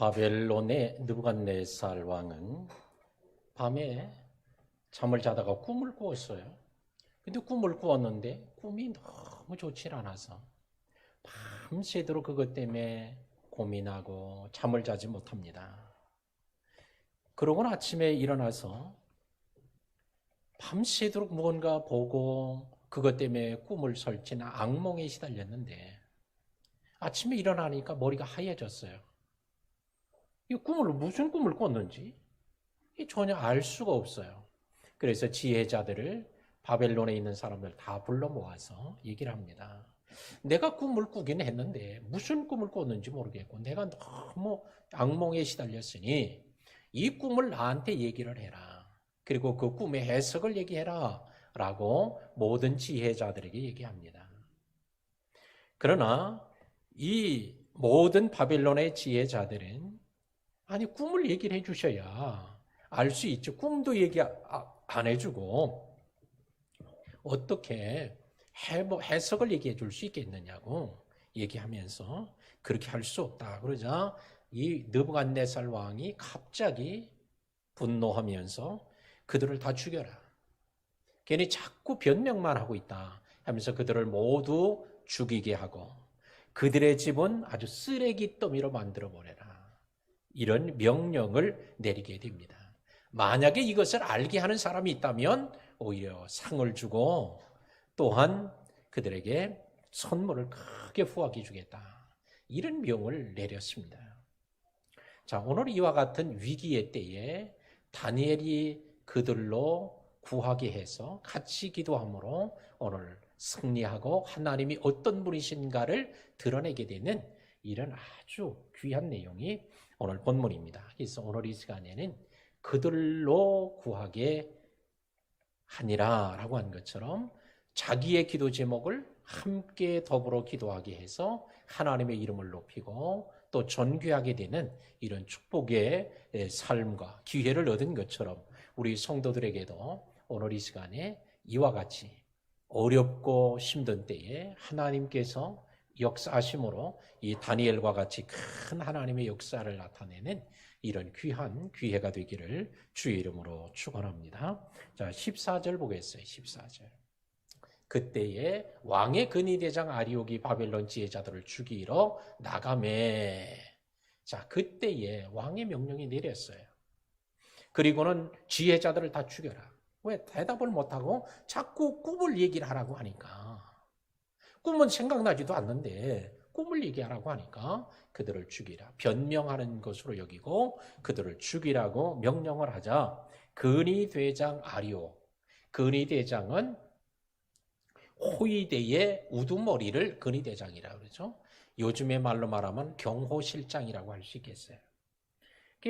바벨론의 느부갓네살 왕은 밤에 잠을 자다가 꿈을 꾸었어요. 근데 꿈을 꾸었는데 꿈이 너무 좋지 않아서 밤새도록 그것 때문에 고민하고 잠을 자지 못합니다. 그러고 아침에 일어나서 밤새도록 무언가 보고 그것 때문에 꿈을 설치나 악몽에 시달렸는데 아침에 일어나니까 머리가 하얘졌어요. 이 꿈을 무슨 꿈을 꿨는지 전혀 알 수가 없어요. 그래서 지혜자들을 바벨론에 있는 사람들 다 불러 모아서 얘기를 합니다. 내가 꿈을 꾸긴 했는데 무슨 꿈을 꿨는지 모르겠고 내가 너무 악몽에 시달렸으니 이 꿈을 나한테 얘기를 해라. 그리고 그 꿈의 해석을 얘기해라 라고 모든 지혜자들에게 얘기합니다. 그러나 이 모든 바벨론의 지혜자들은 아니 꿈을 얘기를 해주셔야 알 수 있죠. 꿈도 얘기 안 해주고 어떻게 해석을 얘기해 줄 수 있겠느냐고 얘기하면서 그렇게 할 수 없다. 그러자 이 느부갓네살 왕이 갑자기 분노하면서 그들을 다 죽여라. 괜히 자꾸 변명만 하고 있다 하면서 그들을 모두 죽이게 하고 그들의 집은 아주 쓰레기 더미로 만들어버려라. 이런 명령을 내리게 됩니다. 만약에 이것을 알게 하는 사람이 있다면 오히려 상을 주고 또한 그들에게 선물을 크게 후하게 주겠다. 이런 명을 내렸습니다. 자, 오늘 이와 같은 위기의 때에 다니엘이 그들로 구하게 해서 같이 기도함으로 오늘 승리하고 하나님이 어떤 분이신가를 드러내게 되는 이런 아주 귀한 내용이 오늘 본문입니다. 그래서 오늘 이 시간에는 그들로 구하게 하니라 라고 한 것처럼 자기의 기도 제목을 함께 더불어 기도하게 해서 하나님의 이름을 높이고 또 존귀하게 되는 이런 축복의 삶과 기회를 얻은 것처럼 우리 성도들에게도 오늘 이 시간에 이와 같이 어렵고 힘든 때에 하나님께서 역사하심으로 이 다니엘과 같이 큰 하나님의 역사를 나타내는 이런 귀한 기회가 되기를 주의 이름으로 축원합니다. 자, 14절 보겠어요. 14절. 그때에 왕의 근위대장 아리옥이 바벨론 지혜자들을 죽이러 나가매. 자, 그때에 왕의 명령이 내렸어요. 그리고는 지혜자들을 다 죽여라. 왜 대답을 못하고 자꾸 꿈을 얘기를 하라고 하니까. 꿈은 생각나지도 않는데 꿈을 얘기하라고 하니까 그들을 죽이라. 변명하는 것으로 여기고 그들을 죽이라고 명령을 하자 근위대장 아리옥. 근위대장은 호위대의 우두머리를 근위대장이라고 그러죠. 요즘의 말로 말하면 경호실장이라고 할 수 있겠어요.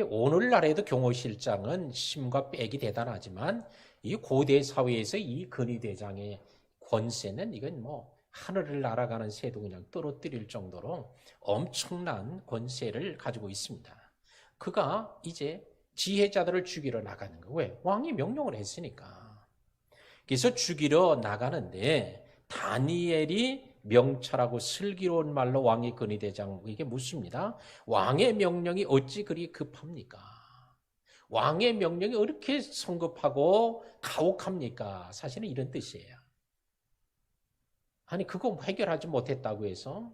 오늘날에도 경호실장은 심과 빽이 대단하지만 이 고대 사회에서 이 근위대장의 권세는 이건 뭐 하늘을 날아가는 새도 그냥 떨어뜨릴 정도로 엄청난 권세를 가지고 있습니다. 그가 이제 지혜자들을 죽이러 나가는 거예요. 왜? 왕이 명령을 했으니까. 그래서 죽이러 나가는데 다니엘이 명철하고 슬기로운 말로 왕의 근위대장에게 묻습니다. 왕의 명령이 어찌 그리 급합니까? 왕의 명령이 어떻게 성급하고 가혹합니까? 사실은 이런 뜻이에요. 아니 그거 해결하지 못했다고 해서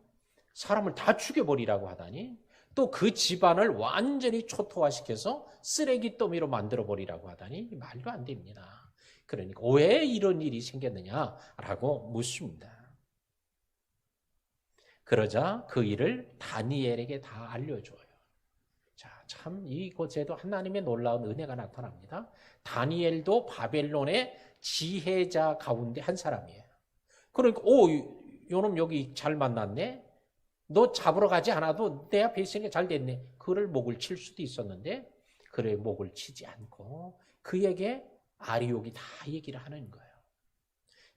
사람을 다 죽여버리라고 하다니 또 그 집안을 완전히 초토화시켜서 쓰레기 더미로 만들어버리라고 하다니 말도 안 됩니다. 그러니까 왜 이런 일이 생겼느냐라고 묻습니다. 그러자 그 일을 다니엘에게 다 알려줘요. 자, 참 이곳에도 하나님의 놀라운 은혜가 나타납니다. 다니엘도 바벨론의 지혜자 가운데 한 사람이에요. 그러니까 요놈 여기 잘 만났네. 너 잡으러 가지 않아도 내 앞에 있으니까 잘 됐네. 그를 목을 칠 수도 있었는데 그의 목을 치지 않고 그에게 아리옥이 다 얘기를 하는 거예요.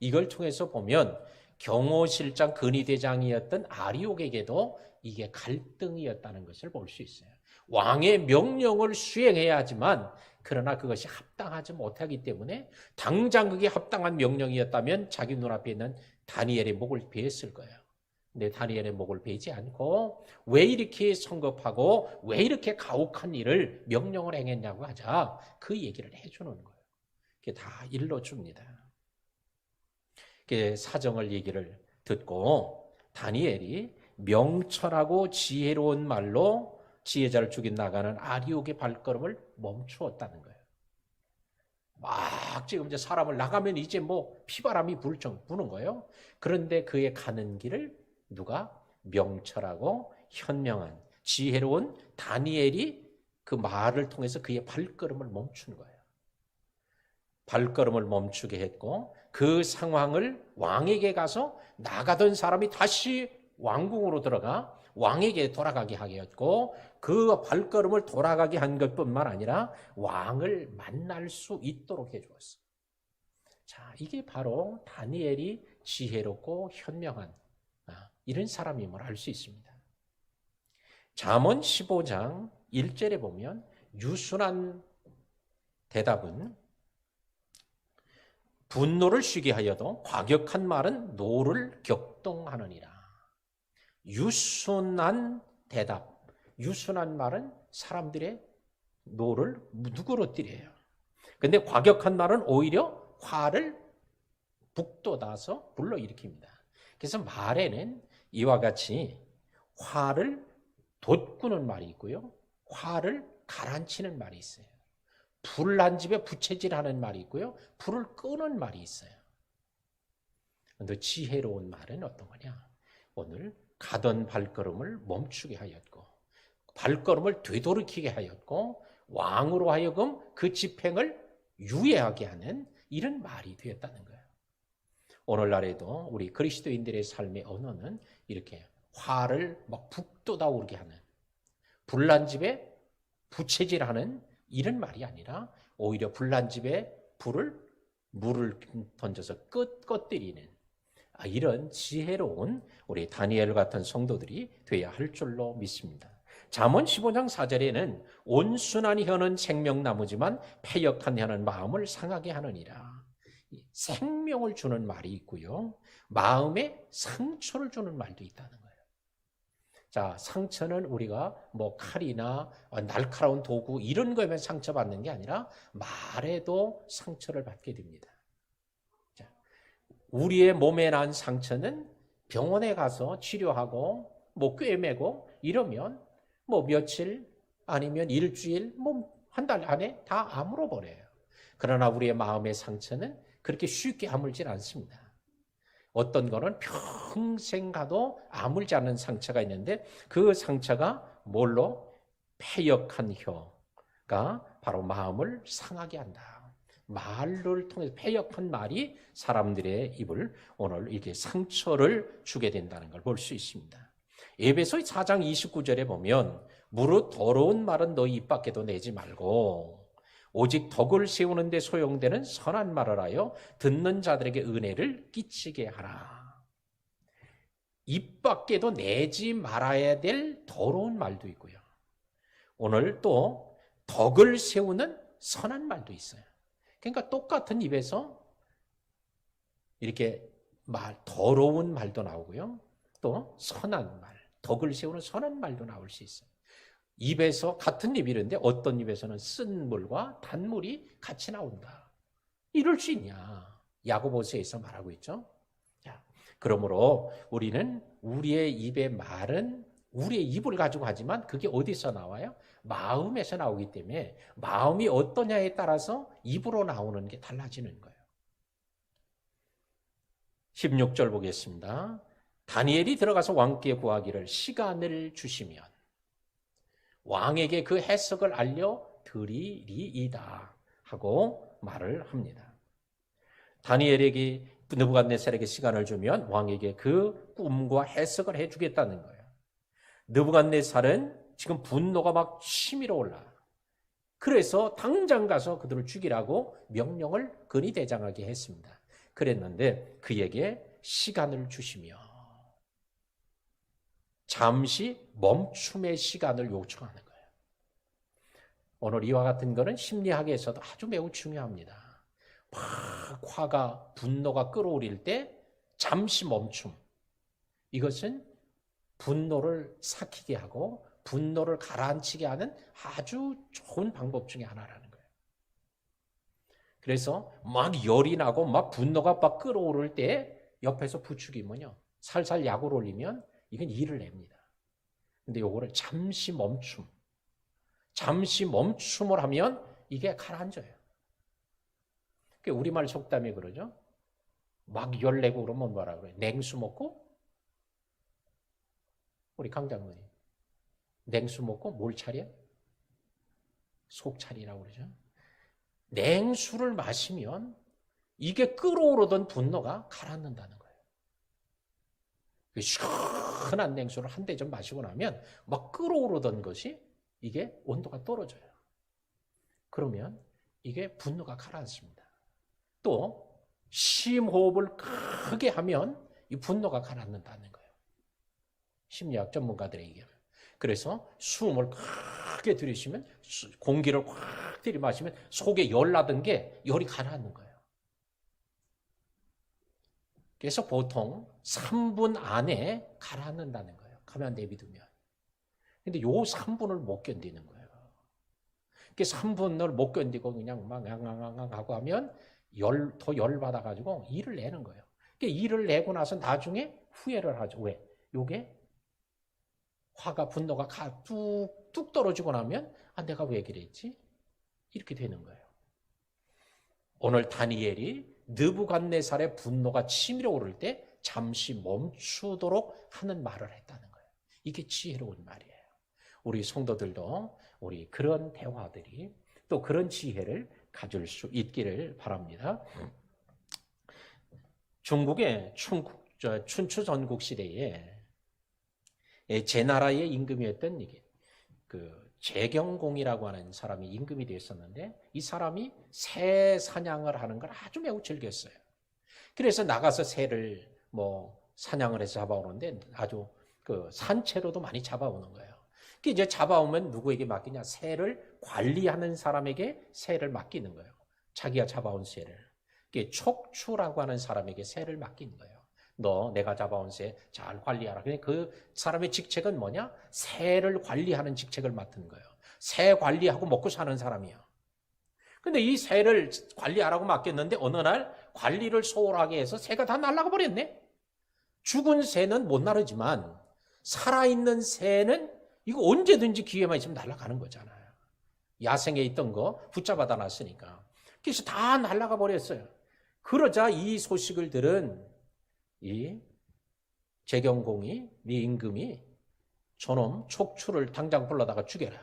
이걸 통해서 보면 경호실장 근위대장이었던 아리옥에게도 이게 갈등이었다는 것을 볼 수 있어요. 왕의 명령을 수행해야 하지만 그러나 그것이 합당하지 못하기 때문에 당장 그게 합당한 명령이었다면 자기 눈앞에 있는 다니엘의 목을 베었을 거예요. 근데 다니엘의 목을 베지 않고 왜 이렇게 성급하고 왜 이렇게 가혹한 일을 명령을 행했냐고 하자 그 얘기를 해주는 거예요. 그게 다 일러줍니다. 그 사정을 얘기를 듣고 다니엘이 명철하고 지혜로운 말로 지혜자를 죽인 나가는 아리옥의 발걸음을 멈추었다는 거예요. 막 지금 이제 사람을 나가면 이제 뭐 피바람이 부는 거예요. 그런데 그의 가는 길을 누가 명철하고 현명한 지혜로운 다니엘이 그 말을 통해서 그의 발걸음을 멈춘 거예요. 발걸음을 멈추게 했고 그 상황을 왕에게 가서 나가던 사람이 다시 왕궁으로 들어가 왕에게 돌아가게 하였고 그 발걸음을 돌아가게 한 것뿐만 아니라 왕을 만날 수 있도록 해주었어요. 자, 이게 바로 다니엘이 지혜롭고 현명한 이런 사람임을 알 수 있습니다. 잠언 15장 1절에 보면 유순한 대답은 분노를 쉬게 하여도 과격한 말은 노를 격동하느니라. 유순한 대답, 유순한 말은 사람들의 노를 누그러뜨려요. 근데 과격한 말은 오히려 화를 북돋아서 불러일으킵니다. 그래서 말에는 이와 같이 화를 돋구는 말이 있고요. 화를 가라앉히는 말이 있어요. 불 난 집에 부채질하는 말이 있고요. 불을 끄는 말이 있어요. 그런데 지혜로운 말은 어떤 거냐? 오늘 가던 발걸음을 멈추게 하였고 발걸음을 되돌이키게 하였고 왕으로 하여금 그 집행을 유예하게 하는 이런 말이 되었다는 거예요. 오늘날에도 우리 그리스도인들의 삶의 언어는 이렇게 화를 막 북돋아오르게 하는 불난 집에 부채질하는 이런 말이 아니라 오히려 불난 집에 물을 던져서 꺼뜨리는 이런 지혜로운 우리 다니엘 같은 성도들이 돼야 할 줄로 믿습니다. 잠언 15장 4절에는 온순한 혀는 생명나무지만 패역한 혀는 마음을 상하게 하느니라. 생명을 주는 말이 있고요. 마음에 상처를 주는 말도 있다는 거예요. 자, 상처는 우리가 뭐 칼이나 날카로운 도구 이런 거면 상처받는 게 아니라 말에도 상처를 받게 됩니다. 자, 우리의 몸에 난 상처는 병원에 가서 치료하고 뭐 꿰매고 이러면 뭐 며칠 아니면 일주일 뭐 한 달 안에 다 아물어 버려요. 그러나 우리의 마음의 상처는 그렇게 쉽게 아물질 않습니다. 어떤 거는 평생 가도 아물지 않는 상처가 있는데 그 상처가 뭘로? 패역한 혀가 바로 마음을 상하게 한다. 말을 통해서 패역한 말이 사람들의 입을 오늘 이렇게 상처를 주게 된다는 걸 볼 수 있습니다. 에베소 4장 29절에 보면 무릇 더러운 말은 너희 입 밖에도 내지 말고 오직 덕을 세우는 데 소용되는 선한 말을 하여 듣는 자들에게 은혜를 끼치게 하라. 입 밖에도 내지 말아야 될 더러운 말도 있고요. 오늘 또 덕을 세우는 선한 말도 있어요. 그러니까 똑같은 입에서 이렇게 더러운 말도 나오고요. 또 선한 말, 덕을 세우는 선한 말도 나올 수 있어요. 입에서 같은 입이런데 어떤 입에서는 쓴 물과 단물이 같이 나온다. 이럴 수 있냐? 야고보서에서 말하고 있죠. 자, 그러므로 우리는 우리의 입의 말은 우리의 입을 가지고 하지만 그게 어디서 나와요? 마음에서 나오기 때문에 마음이 어떠냐에 따라서 입으로 나오는 게 달라지는 거예요. 16절 보겠습니다. 다니엘이 들어가서 왕께 구하기를 시간을 주시면 왕에게 그 해석을 알려드리리이다 하고 말을 합니다. 다니엘에게 느부갓네살에게 시간을 주면 왕에게 그 꿈과 해석을 해주겠다는 거예요. 느부갓네살은 지금 분노가 막 치밀어 올라. 그래서 당장 가서 그들을 죽이라고 명령을 근위대장하게 했습니다. 그랬는데 그에게 시간을 주시며 잠시 멈춤의 시간을 요청하는 거예요. 오늘 이와 같은 것은 심리학에서도 아주 매우 중요합니다. 막 화가 분노가 끌어오릴 때 잠시 멈춤. 이것은 분노를 삭히게 하고 분노를 가라앉히게 하는 아주 좋은 방법 중에 하나라는 거예요. 그래서 막 열이 나고 막 분노가 막 끓어오를 때 옆에서 부추기면요, 살살 약을 올리면 이건 일을 냅니다. 근데 요거를 잠시 멈춤을 하면 이게 가라앉아요. 우리말 속담에 그러죠. 막 열내고 그러면 뭐라 그래요? 냉수 먹고? 우리 강장모님. 냉수 먹고 뭘 차려? 속 차리라고 그러죠. 냉수를 마시면 이게 끓어오르던 분노가 가라앉는다는 거예요. 시원한 냉수를 한 대 좀 마시고 나면 막 끓어오르던 것이 이게 온도가 떨어져요. 그러면 이게 분노가 가라앉습니다. 또 심호흡을 크게 하면 이 분노가 가라앉는다는 거예요. 심리학 전문가들의 얘기예요. 그래서 숨을 크게 들이쉬면 공기를 확 들이마시면 속에 열 나던 게 열이 가라앉는 거예요. 그래서 보통 3분 안에 가라앉는다는 거예요. 가만 내비두면. 근데 요 3분을 못 견디는 거예요. 그래서 3분을 못 견디고 그냥 막 하고 하면 더 열받아가지고 일을 내는 거예요. 그러니까 일을 내고 나서 나중에 후회를 하죠. 왜? 요게 화가, 분노가 뚝 떨어지고 나면 내가 왜 그랬지? 이렇게 되는 거예요. 오늘 다니엘이 느부갓네살의 분노가 치밀어 오를 때 잠시 멈추도록 하는 말을 했다는 거예요. 이게 지혜로운 말이에요. 우리 성도들도 우리 그런 대화들이 또 그런 지혜를 가질 수 있기를 바랍니다. 중국의 춘추 전국 시대에 제 나라의 임금이었던 재경공이라고 하는 사람이 임금이 되었었는데, 이 사람이 새 사냥을 하는 걸 아주 매우 즐겼어요. 그래서 나가서 새를 사냥을 해서 잡아오는데 아주 산채로도 많이 잡아오는 거예요. 이제 잡아오면 누구에게 맡기냐? 새를 관리하는 사람에게 새를 맡기는 거예요. 자기가 잡아온 새를. 촉추라고 하는 사람에게 새를 맡기는 거예요. 너 내가 잡아온 새 잘 관리하라. 그 사람의 직책은 뭐냐? 새를 관리하는 직책을 맡은 거예요. 새 관리하고 먹고 사는 사람이야. 근데 이 새를 관리하라고 맡겼는데 어느 날 관리를 소홀하게 해서 새가 다 날아가 버렸네. 죽은 새는 못 나르지만 살아있는 새는 이거 언제든지 기회만 있으면 날아가는 거잖아요. 야생에 있던 거 붙잡아다 놨으니까. 그래서 다 날아가 버렸어요. 그러자 이 소식을 들은 이 재경공이, 네 임금이 저놈 촉추를 당장 불러다가 죽여라.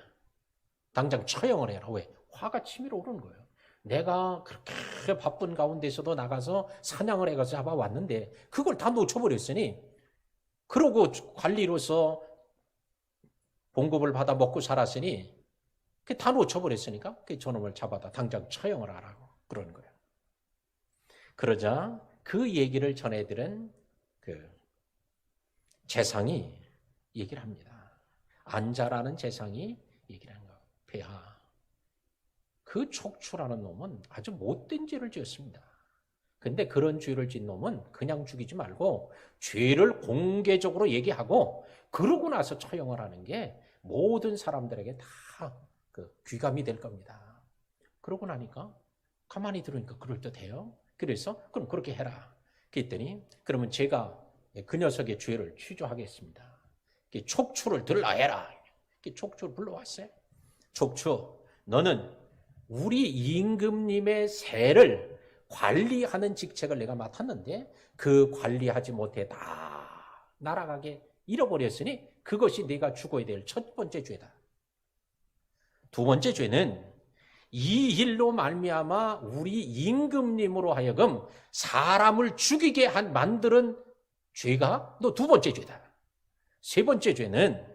당장 처형을 해라. 왜? 화가 치밀어 오르는 거예요. 내가 그렇게 바쁜 가운데서도 나가서 사냥을 해가서 잡아왔는데 그걸 다 놓쳐버렸으니, 그러고 관리로서 봉급을 받아 먹고 살았으니 그게 다 놓쳐버렸으니까 저놈을 잡아다 당장 처형을 하라고 그러는 거예요. 그러자 그 얘기를 전해들은 재상이 얘기를 합니다. 안자라는 재상이 얘기를 하는 거예요. 폐하, 그 촉추라는 놈은 아주 못된 죄를 지었습니다. 근데 그런 죄를 지은 놈은 그냥 죽이지 말고 죄를 공개적으로 얘기하고 그러고 나서 처형을 하는 게 모든 사람들에게 다 귀감이 될 겁니다. 그러고 나니까 가만히 들으니까 그럴듯해요. 그래서 그럼 그렇게 해라. 그랬더니 그러면 제가 그 녀석의 죄를 취조하겠습니다. 촉추를 들라 해라. 촉추를 불러왔어요. 촉추, 너는 우리 임금님의 새를 관리하는 직책을 내가 맡았는데 그 관리하지 못해 다 날아가게 잃어버렸으니 그것이 네가 죽어야 될 첫 번째 죄다. 두 번째 죄는 이 일로 말미암아 우리 임금님으로 하여금 사람을 죽이게 만드는 죄가 너 두 번째 죄다. 세 번째 죄는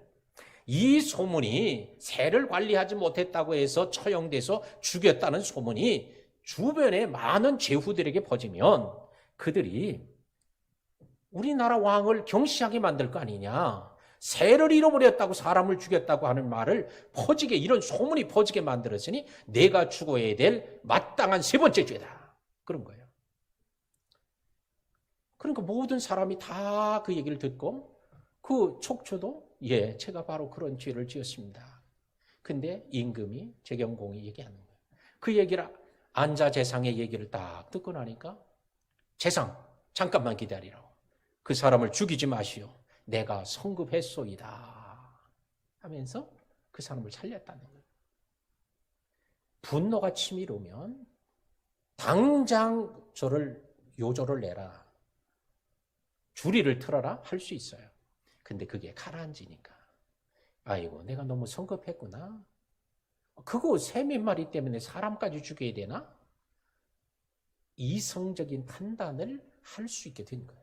이 소문이 새를 관리하지 못했다고 해서 처형돼서 죽였다는 소문이 주변의 많은 제후들에게 퍼지면 그들이 우리나라 왕을 경시하게 만들 거 아니냐. 새를 잃어버렸다고 사람을 죽였다고 하는 말을 퍼지게, 이런 소문이 퍼지게 만들었으니 내가 죽어야 될 마땅한 세 번째 죄다. 그런 거예요. 그러니까 모든 사람이 다 그 얘기를 듣고 그 촉초도 예, 제가 바로 그런 죄를 지었습니다. 근데 임금이 재경공이 얘기하는 거예요. 그 얘기를 안자재상의 얘기를 딱 듣고 나니까 재상 잠깐만 기다리라고. 그 사람을 죽이지 마시오. 내가 성급했소이다 하면서 그 사람을 살렸다는 거예요. 분노가 치밀으면 당장 저를 요조를 내라. 주리를 틀어라 할 수 있어요. 근데 그게 가라앉으니까 아이고 내가 너무 성급했구나. 그거 새 몇 마리 때문에 사람까지 죽여야 되나? 이성적인 판단을 할 수 있게 된 거예요.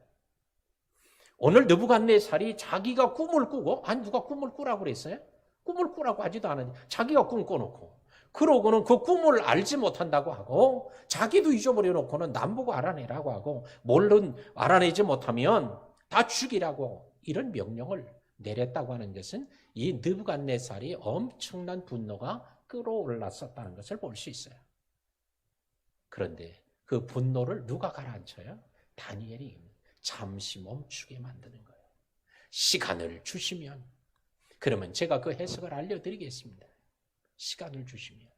오늘 느부갓네살이 자기가 꿈을 꾸고 아니 누가 꿈을 꾸라고 그랬어요? 꿈을 꾸라고 하지도 않았는데 자기가 꿈 꿔놓고 그러고는 그 꿈을 알지 못한다고 하고 자기도 잊어버려 놓고는 남보고 알아내라고 하고 물론 알아내지 못하면 다 죽이라고 이런 명령을 내렸다고 하는 것은 이 느부갓네살이 엄청난 분노가 끌어올랐었다는 것을 볼 수 있어요. 그런데 그 분노를 누가 가라앉혀요? 다니엘이 잠시 멈추게 만드는 거예요. 시간을 주시면 그러면 제가 그 해석을 알려드리겠습니다. 시간을 주시면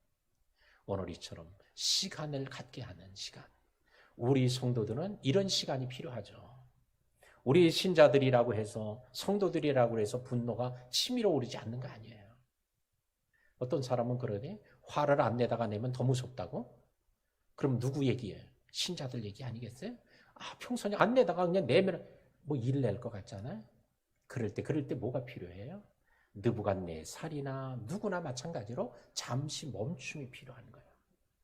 오늘 이처럼 시간을 갖게 하는 시간. 우리 성도들은 이런 시간이 필요하죠. 우리 신자들이라고 해서 성도들이라고 해서 분노가 치밀어 오르지 않는 거 아니에요. 어떤 사람은 그러니 화를 안 내다가 내면 더 무섭다고? 그럼 누구 얘기예요? 신자들 얘기 아니겠어요? 아, 평소에 안 내다가 그냥 내면 뭐 일 낼 것 같잖아요. 그럴 때 뭐가 필요해요? 느부갓네살이나 누구나 마찬가지로 잠시 멈춤이 필요한 거예요.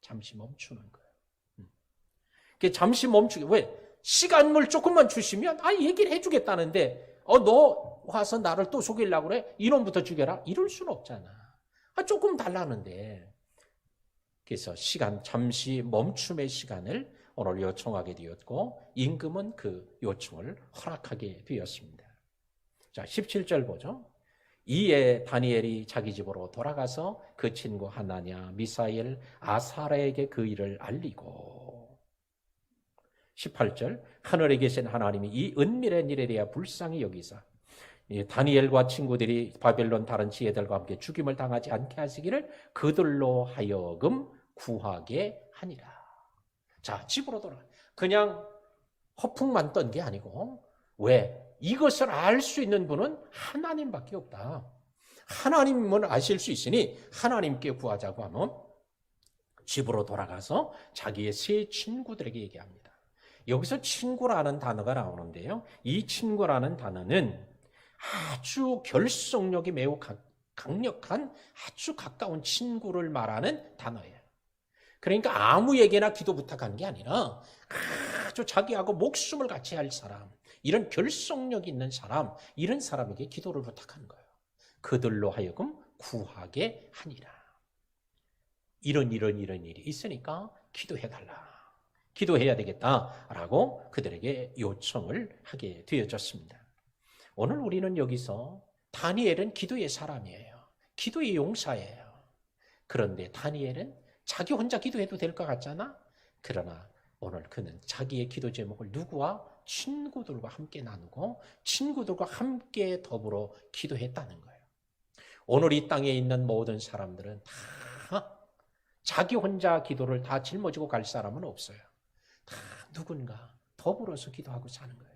잠시 멈추는 거예요. 잠시 멈추게. 왜? 시간을 조금만 주시면 얘기를 해주겠다는데 너 와서 나를 또 속이려고 그래? 이놈부터 죽여라? 이럴 수는 없잖아. 조금 달라는데. 그래서 잠시 멈춤의 시간을 오늘 요청하게 되었고 임금은 그 요청을 허락하게 되었습니다. 자, 17절 보죠. 이에 다니엘이 자기 집으로 돌아가서 그 친구 하나냐, 미사엘, 아사랴에게 그 일을 알리고 18절 하늘에 계신 하나님이 이 은밀한 일에 대해 불쌍히 여기사 다니엘과 친구들이 바벨론 다른 지혜들과 함께 죽임을 당하지 않게 하시기를 그들로 하여금 구하게 하니라. 자, 집으로 돌아가. 그냥 허풍만 떤 게 아니고 왜? 이것을 알 수 있는 분은 하나님밖에 없다. 하나님은 아실 수 있으니 하나님께 구하자고 하면 집으로 돌아가서 자기의 세 친구들에게 얘기합니다. 여기서 친구라는 단어가 나오는데요. 이 친구라는 단어는 아주 결속력이 매우 강력한 아주 가까운 친구를 말하는 단어예요. 그러니까 아무에게나 기도 부탁하는 게 아니라 아주 자기하고 목숨을 같이 할 사람, 이런 결속력 있는 사람, 이런 사람에게 기도를 부탁하는 거예요. 그들로 하여금 구하게 하니라. 이런 일이 있으니까 기도해달라. 기도해야 되겠다라고 그들에게 요청을 하게 되어졌습니다. 오늘 우리는 여기서 다니엘은 기도의 사람이에요. 기도의 용사예요. 그런데 다니엘은 자기 혼자 기도해도 될 것 같잖아? 그러나 오늘 그는 자기의 기도 제목을 누구와? 친구들과 함께 나누고 친구들과 함께 더불어 기도했다는 거예요. 오늘 이 땅에 있는 모든 사람들은 다 자기 혼자 기도를 다 짊어지고 갈 사람은 없어요. 다 누군가 더불어서 기도하고 사는 거예요.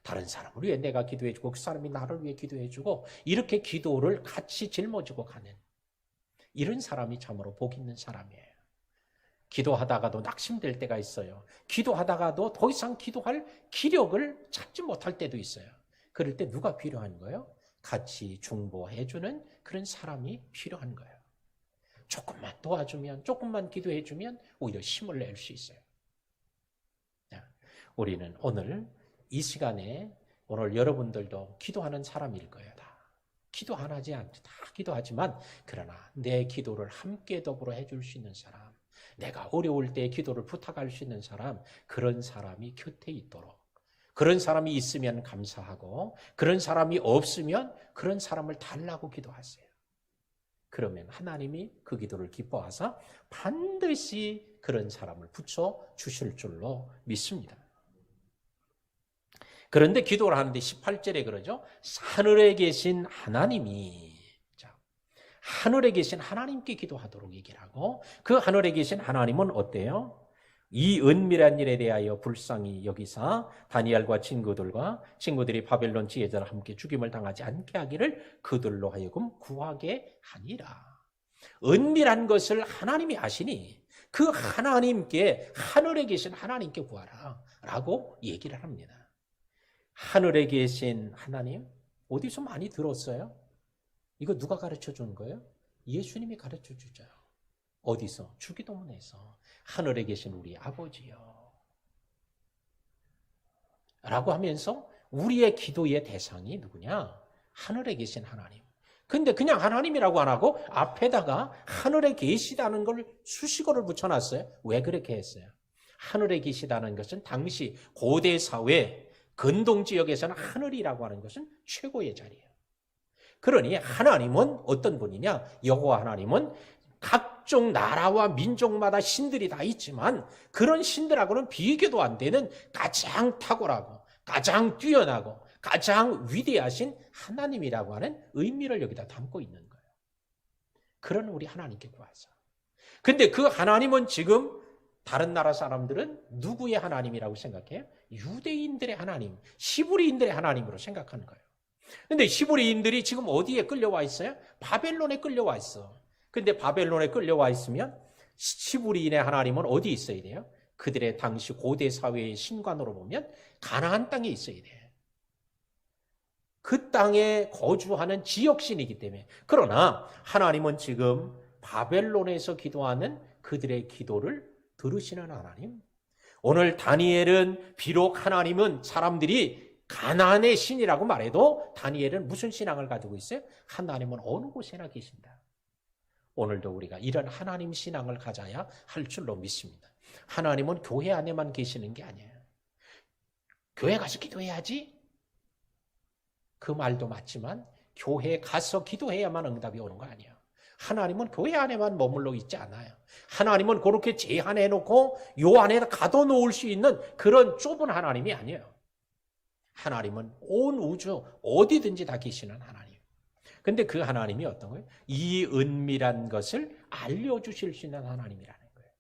다른 사람을 위해 내가 기도해주고 그 사람이 나를 위해 기도해주고 이렇게 기도를 같이 짊어지고 가는 이런 사람이 참으로 복 있는 사람이에요. 기도하다가도 낙심될 때가 있어요. 기도하다가도 더 이상 기도할 기력을 찾지 못할 때도 있어요. 그럴 때 누가 필요한 거예요? 같이 중보해주는 그런 사람이 필요한 거예요. 조금만 도와주면, 조금만 기도해주면 오히려 힘을 낼 수 있어요. 우리는 오늘 이 시간에 오늘 여러분들도 기도하는 사람일 거예요. 다 기도 안 하지 않죠. 다 기도하지만 그러나 내 기도를 함께 더불어 해줄 수 있는 사람, 내가 어려울 때 기도를 부탁할 수 있는 사람, 그런 사람이 곁에 있도록, 그런 사람이 있으면 감사하고 그런 사람이 없으면 그런 사람을 달라고 기도하세요. 그러면 하나님이 그 기도를 기뻐하사 반드시 그런 사람을 붙여 주실 줄로 믿습니다. 그런데 기도를 하는데 18절에 그러죠. 하늘에 계신 하나님이, 자, 하늘에 계신 하나님께 기도하도록 얘기를 하고, 그 하늘에 계신 하나님은 어때요? 이 은밀한 일에 대하여 불쌍히 여기사 다니엘과 친구들이 바벨론 지혜자와 함께 죽임을 당하지 않게 하기를 그들로 하여금 구하게 하니라. 은밀한 것을 하나님이 아시니 그 하나님께, 하늘에 계신 하나님께 구하라 라고 얘기를 합니다. 하늘에 계신 하나님, 어디서 많이 들었어요? 이거 누가 가르쳐 준 거예요? 예수님이 가르쳐 주죠. 어디서? 주기도문에서. 하늘에 계신 우리 아버지요 라고 하면서 우리의 기도의 대상이 누구냐? 하늘에 계신 하나님. 근데 그냥 하나님이라고 안 하고 앞에다가 하늘에 계시다는 걸 수식어를 붙여놨어요. 왜 그렇게 했어요? 하늘에 계시다는 것은 당시 고대 사회 근동 지역에서는 하늘이라고 하는 것은 최고의 자리예요. 그러니 하나님은 어떤 분이냐? 여호와 하나님은 각종 나라와 민족마다 신들이 다 있지만 그런 신들하고는 비교도 안 되는 가장 탁월하고 가장 뛰어나고 가장 위대하신 하나님이라고 하는 의미를 여기다 담고 있는 거예요. 그런 우리 하나님께 구하자. 근데 그 하나님은 지금 다른 나라 사람들은 누구의 하나님이라고 생각해요? 유대인들의 하나님, 히브리인들의 하나님으로 생각하는 거예요. 근데 히브리인들이 지금 어디에 끌려와 있어요? 바벨론에 끌려와 있어. 근데 바벨론에 끌려와 있으면 히브리인의 하나님은 어디 있어야 돼요? 그들의 당시 고대 사회의 신관으로 보면 가나안 땅에 있어야 돼. 그 땅에 거주하는 지역신이기 때문에. 그러나 하나님은 지금 바벨론에서 기도하는 그들의 기도를 들으시는 하나님. 오늘 다니엘은 비록 하나님은 사람들이 가나안의 신이라고 말해도 다니엘은 무슨 신앙을 가지고 있어요? 하나님은 어느 곳에나 계신다. 오늘도 우리가 이런 하나님 신앙을 가져야 할 줄로 믿습니다. 하나님은 교회 안에만 계시는 게 아니에요. 교회 가서 기도해야지? 그 말도 맞지만 교회에 가서 기도해야만 응답이 오는 거 아니에요. 하나님은 교회 안에만 머물러 있지 않아요. 하나님은 그렇게 제한해놓고 요 안에 가둬놓을 수 있는 그런 좁은 하나님이 아니에요. 하나님은 온 우주 어디든지 다 계시는 하나님. 근데 그 하나님이 어떤 거예요? 이 은밀한 것을 알려주실 수 있는 하나님이라는 거예요.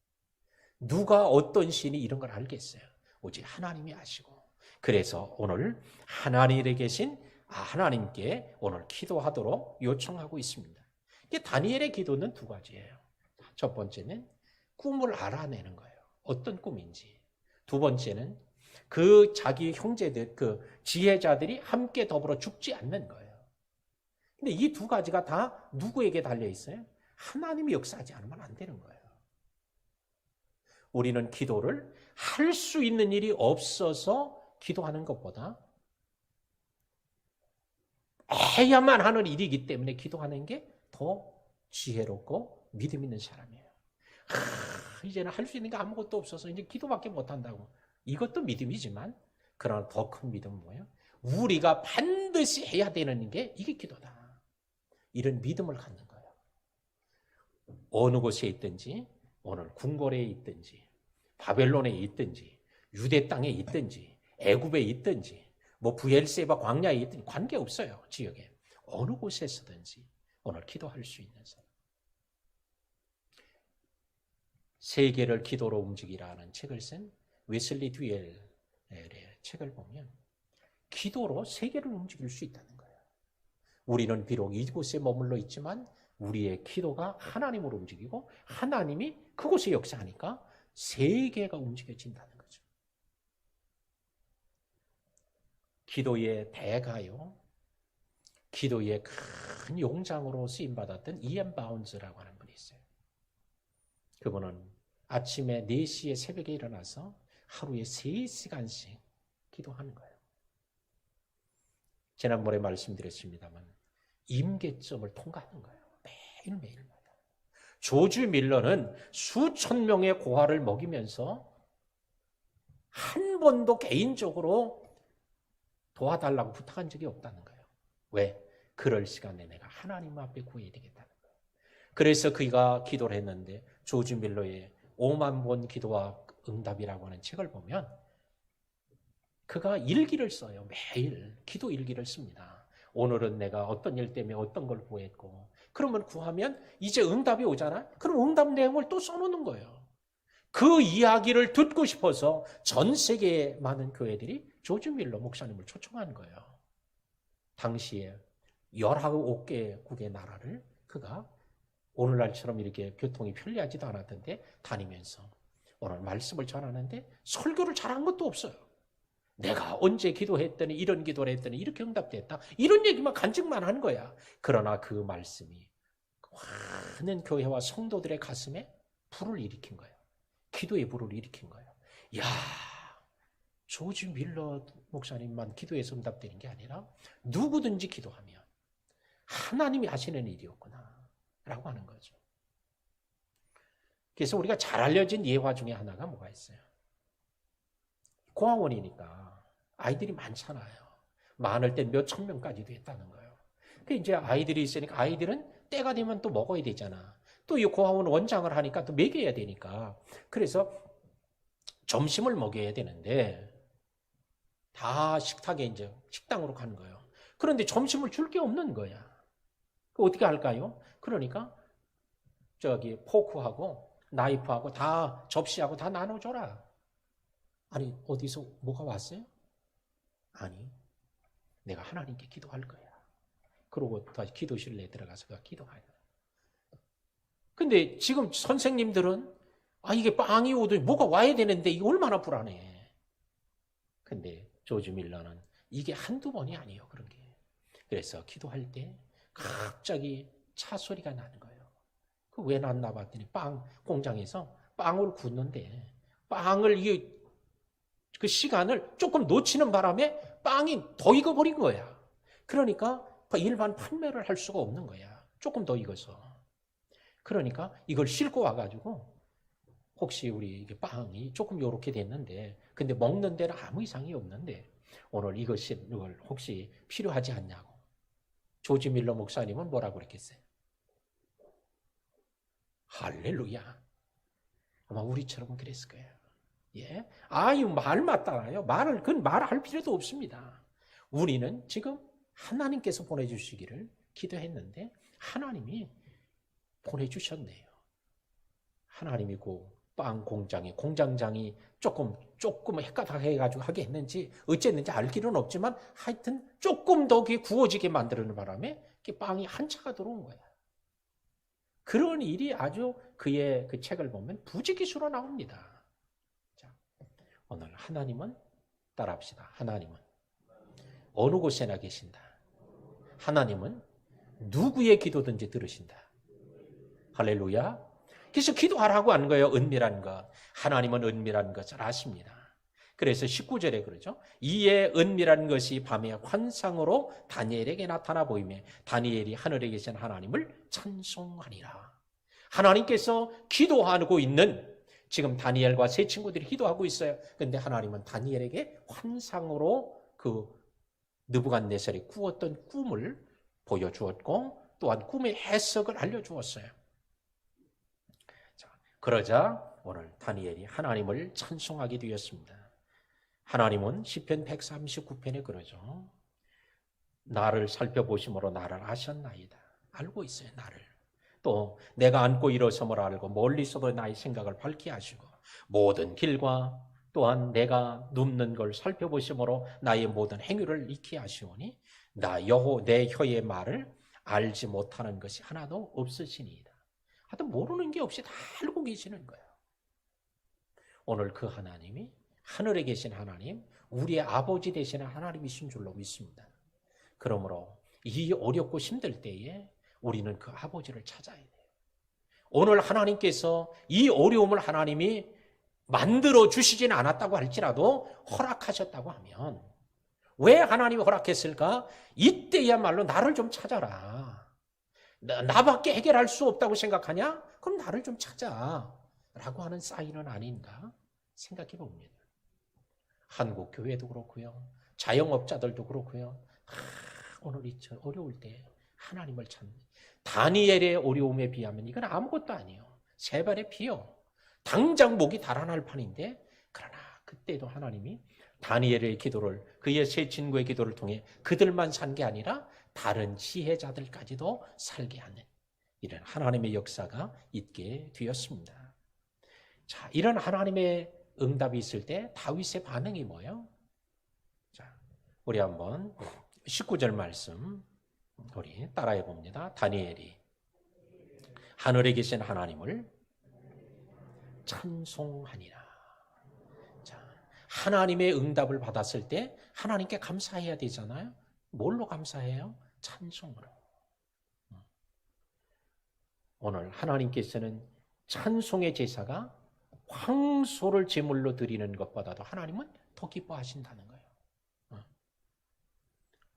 누가 어떤 신이 이런 걸 알겠어요? 오직 하나님이 아시고. 그래서 오늘 하나님에 계신 하나님께 오늘 기도하도록 요청하고 있습니다. 다니엘의 기도는 두 가지예요. 첫 번째는 꿈을 알아내는 거예요. 어떤 꿈인지. 두 번째는 그 자기 형제들, 그 지혜자들이 함께 더불어 죽지 않는 거예요. 근데 이 두 가지가 다 누구에게 달려 있어요? 하나님이 역사하지 않으면 안 되는 거예요. 우리는 기도를 할 수 있는 일이 없어서 기도하는 것보다 해야만 하는 일이기 때문에 기도하는 게 더 지혜롭고 믿음 있는 사람이에요. 이제는 할 수 있는 게 아무것도 없어서 이제 기도밖에 못한다고. 이것도 믿음이지만 그러나 더 큰 믿음은 뭐예요? 우리가 반드시 해야 되는 게 이게 기도다. 이런 믿음을 갖는 거예요. 어느 곳에 있든지, 오늘 궁궐에 있든지, 바벨론에 있든지, 유대 땅에 있든지, 애굽에 있든지, 뭐 브엘세바 광야에 있든지 관계없어요. 지역에. 어느 곳에서든지 오늘 기도할 수 있는 사람. 세계를 기도로 움직이라는 책을 쓴 웨슬리 듀엘의 책을 보면 기도로 세계를 움직일 수 있다는 거예요. 우리는 비록 이곳에 머물러 있지만 우리의 기도가 하나님으로 움직이고 하나님이 그곳에 역사하니까 세계가 움직여진다는 거죠. 기도의 대가요. 기도의 큰 용장으로 쓰임받았던 이엠 바운즈라고 하는 분이 있어요. 그분은 아침에 4시에 새벽에 일어나서 하루에 3시간씩 기도하는 거예요. 지난번에 말씀드렸습니다만 임계점을 통과하는 거예요. 매일매일마다. 조지 밀러는 수천 명의 고아를 먹이면서 한 번도 개인적으로 도와달라고 부탁한 적이 없다는 거예요. 왜? 그럴 시간에 내가 하나님 앞에 구해야 되겠다는 거예요. 그래서 그가 기도를 했는데 조지 밀러의 5만 번 기도와 응답이라고 하는 책을 보면 그가 일기를 써요. 매일 기도 일기를 씁니다. 오늘은 내가 어떤 일 때문에 어떤 걸 구했고, 그러면 구하면 이제 응답이 오잖아. 그럼 응답 내용을 또 써놓는 거예요. 그 이야기를 듣고 싶어서 전 세계의 많은 교회들이 조지 밀러 목사님을 초청한 거예요. 당시에 19개국의 나라를 그가 오늘날처럼 이렇게 교통이 편리하지도 않았던데 다니면서 오늘 말씀을 전하는데 설교를 잘한 것도 없어요. 내가 언제 기도했더니 이런 기도를 했더니 이렇게 응답됐다. 이런 얘기만 간증만 하는 거야. 그러나 그 말씀이 많은 교회와 성도들의 가슴에 불을 일으킨 거예요. 기도의 불을 일으킨 거예요. 야, 조지 밀러 목사님만 기도해서 응답되는 게 아니라 누구든지 기도하면 하나님이 하시는 일이었구나 라고 하는 거죠. 그래서 우리가 잘 알려진 예화 중에 하나가 뭐가 있어요? 고아원이니까 아이들이 많잖아요. 많을 땐 몇 천 명까지도 했다는 거예요. 그 이제 아이들이 있으니까 아이들은 때가 되면 또 먹어야 되잖아. 또 이 고아원 원장을 하니까 또 먹여야 되니까. 그래서 점심을 먹여야 되는데 다 식탁에 이제 식당으로 가는 거예요. 그런데 점심을 줄 게 없는 거야. 그 어떻게 할까요? 그러니까 저기 포크하고 나이프하고 다 접시하고 다 나눠줘라. 아니 어디서 뭐가 왔어요? 아니 내가 하나님께 기도할 거야. 그러고 다시 기도실에 들어가서 기도하요. 근데 지금 선생님들은 이게 빵이 오더니 뭐가 와야 되는데 이게 얼마나 불안해. 근데 조지 밀러는 이게 한두 번이 아니에요. 그런 게. 그래서 기도할 때 갑자기 차 소리가 나는 거예요. 그 왜 났나 봤더니 빵 공장에서 빵을 굽는데 빵을 그 시간을 조금 놓치는 바람에 빵이 더 익어버린 거야. 그러니까 일반 판매를 할 수가 없는 거야. 조금 더 익어서. 그러니까 이걸 싣고 와가지고 혹시 우리 이게 빵이 조금 요렇게 됐는데 근데 먹는 데는 아무 이상이 없는데 오늘 이걸 혹시 필요하지 않냐고. 조지 밀러 목사님은 뭐라고 그랬겠어요? 할렐루야. 아마 우리처럼 그랬을 거예요. 예? 이거 말 맞잖아요. 그건 말할 필요도 없습니다. 우리는 지금 하나님께서 보내주시기를 기도했는데 하나님이 보내주셨네요. 하나님이 그 빵 공장장이 조금 헷갈해가지고 하게 했는지 어쨌는지 알 길은 없지만 하여튼 조금 더 구워지게 만드는 바람에 빵이 한 차가 들어온 거야. 그런 일이 아주 그의 그 책을 보면 부지기수로 나옵니다. 자, 오늘 하나님은 따라합시다. 하나님은 어느 곳에나 계신다. 하나님은 누구의 기도든지 들으신다. 할렐루야. 그래서 기도하라고 하는 거예요. 은밀한 것. 하나님은 은밀한 것을 아십니다. 그래서 19절에 그러죠. 이에 은밀한 것이 밤에 환상으로 다니엘에게 나타나 보이며 다니엘이 하늘에 계신 하나님을 찬송하니라. 하나님께서 기도하고 있는 지금 다니엘과 세 친구들이 기도하고 있어요. 그런데 하나님은 다니엘에게 환상으로 그 느부갓네살이 꾸었던 꿈을 보여주었고 또한 꿈의 해석을 알려주었어요. 자, 그러자 오늘 다니엘이 하나님을 찬송하게 되었습니다. 하나님은 시편 139편에 그러죠. 나를 살펴보심으로 나를 아셨나이다. 알고 있어요. 나를. 또 내가 앉고 일어섬을 알고 멀리서도 나의 생각을 밝게 하시고 모든 길과 또한 내가 눕는 걸 살펴보심으로 나의 모든 행위를 익히 하시오니 내 혀의 말을 알지 못하는 것이 하나도 없으시니이다. 하여튼 모르는 게 없이 다 알고 계시는 거예요. 오늘 그 하나님이 하늘에 계신 하나님, 우리의 아버지 되시는 하나님이신 줄로 믿습니다. 그러므로 이 어렵고 힘들 때에 우리는 그 아버지를 찾아야 돼요. 오늘 하나님께서 이 어려움을 하나님이 만들어 주시지는 않았다고 할지라도 허락하셨다고 하면 왜 하나님이 허락했을까? 이때야말로 나를 좀 찾아라. 나밖에 해결할 수 없다고 생각하냐? 그럼 나를 좀 찾아. 라고 하는 사인은 아닌가 생각해 봅니다. 한국 교회도 그렇고요. 자영업자들도 그렇고요. 오늘 이 어려울 때 하나님을 찾는 다니엘의 어려움에 비하면 이건 아무것도 아니에요. 세 발의 피요. 당장 목이 달아날 판인데 그러나 그때도 하나님이 다니엘의 기도를, 그의 세 친구의 기도를 통해 그들만 산 게 아니라 다른 지혜자들까지도 살게 하는 이런 하나님의 역사가 있게 되었습니다. 자, 이런 하나님의 응답이 있을 때 다윗의 반응이 뭐예요? 자, 우리 한번 19절 말씀 우리 따라해 봅니다. 다니엘이 하늘에 계신 하나님을 찬송하니라. 자, 하나님의 응답을 받았을 때 하나님께 감사해야 되잖아요. 뭘로 감사해요? 찬송으로. 오늘 하나님께서는 찬송의 제사가 황소를 제물로 드리는 것보다도 하나님은 더 기뻐하신다는 거예요.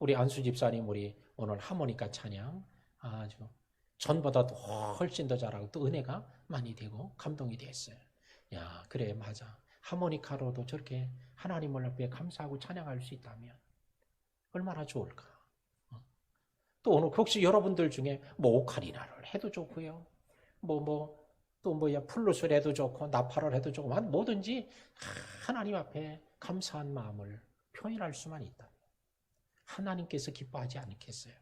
우리 안수 집사님 우리 오늘 하모니카 찬양 아주 전보다도 훨씬 더 잘하고 또 은혜가 많이 되고 감동이 됐어요. 야, 그래 맞아. 하모니카로도 저렇게 하나님을 앞에 감사하고 찬양할 수 있다면 얼마나 좋을까. 또 오늘 혹시 여러분들 중에 뭐 오카리나를 해도 좋고요. 또 플룻을 해도 좋고 나팔을 해도 좋고 뭐든지 하나님 앞에 감사한 마음을 표현할 수만 있다. 하나님께서 기뻐하지 않겠어요?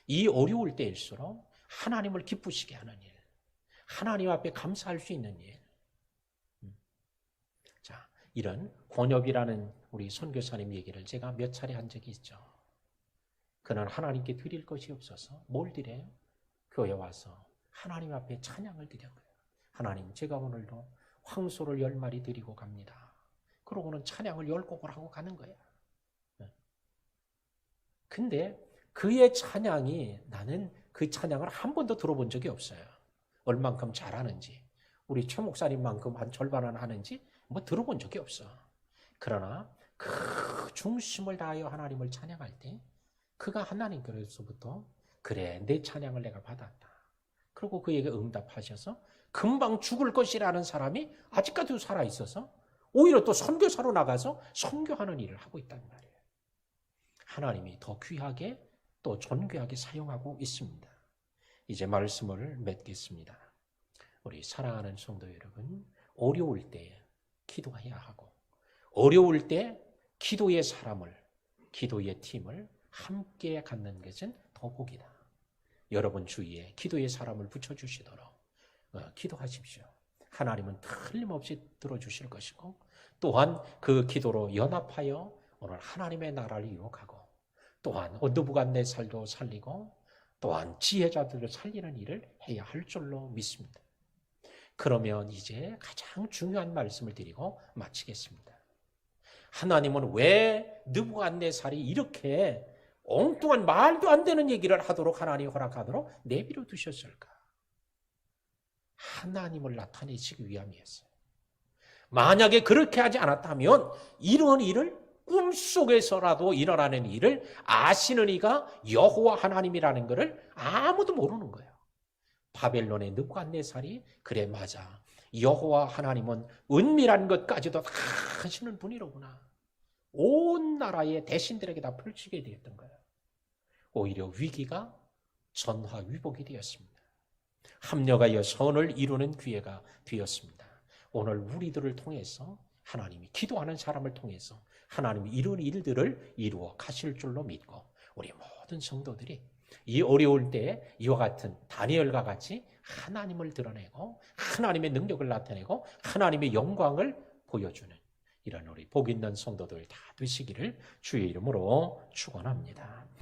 이 어려울 때일수록 하나님을 기쁘시게 하는 일, 하나님 앞에 감사할 수 있는 일. 자, 이런 권엽이라는 우리 선교사님 얘기를 제가 몇 차례 한 적이 있죠. 그는 하나님께 드릴 것이 없어서 뭘 드려요? 교회 와서 하나님 앞에 찬양을 드려요. 하나님, 제가 오늘도 황소를 10마리 드리고 갑니다. 그러고는 찬양을 10곡을 하고 가는 거야. 근데 그의 찬양이 나는 그 찬양을 한 번도 들어본 적이 없어요. 얼만큼 잘하는지, 우리 최 목사님만큼 한 절반은 하는지 들어본 적이 없어. 그러나 그 중심을 다하여 하나님을 찬양할 때 그가 하나님께로부터 그래 내 찬양을 내가 받았다. 그리고 그에게 응답하셔서 금방 죽을 것이라는 사람이 아직까지도 살아있어서 오히려 또 선교사로 나가서 선교하는 일을 하고 있단 말이에요. 하나님이 더 귀하게 또 존귀하게 사용하고 있습니다. 이제 말씀을 맺겠습니다. 우리 사랑하는 성도 여러분, 어려울 때 기도해야 하고 어려울 때 기도의 사람을, 기도의 팀을 함께 갖는 것은 더 복이다. 여러분 주위에 기도의 사람을 붙여주시도록 기도하십시오. 하나님은 틀림없이 들어주실 것이고 또한 그 기도로 연합하여 오늘 하나님의 나라를 이룩하고 또한 느부갓네살도 살리고 또한 지혜자들을 살리는 일을 해야 할 줄로 믿습니다. 그러면 이제 가장 중요한 말씀을 드리고 마치겠습니다. 하나님은 왜 느부갓네살이 이렇게 엉뚱한 말도 안 되는 얘기를 하도록 하나님이 허락하도록 내버려 두셨을까? 하나님을 나타내시기 위함이었어요. 만약에 그렇게 하지 않았다면 이런 일을 꿈속에서라도 일어나는 일을 아시는 이가 여호와 하나님이라는 것을 아무도 모르는 거예요. 바벨론의 느부갓네살이 그래 맞아. 여호와 하나님은 은밀한 것까지도 다 하시는 분이로구나. 온 나라의 대신들에게 다 펼치게 되었던 거예요. 오히려 위기가 전화위복이 되었습니다. 합력하여 선을 이루는 기회가 되었습니다. 오늘 우리들을 통해서 하나님이 기도하는 사람을 통해서 하나님이 이런 일들을 이루어 가실 줄로 믿고 우리 모든 성도들이 이 어려울 때 이와 같은 다니엘과 같이 하나님을 드러내고 하나님의 능력을 나타내고 하나님의 영광을 보여주는 이런 우리 복 있는 성도들 다 되시기를 주의 이름으로 축원합니다.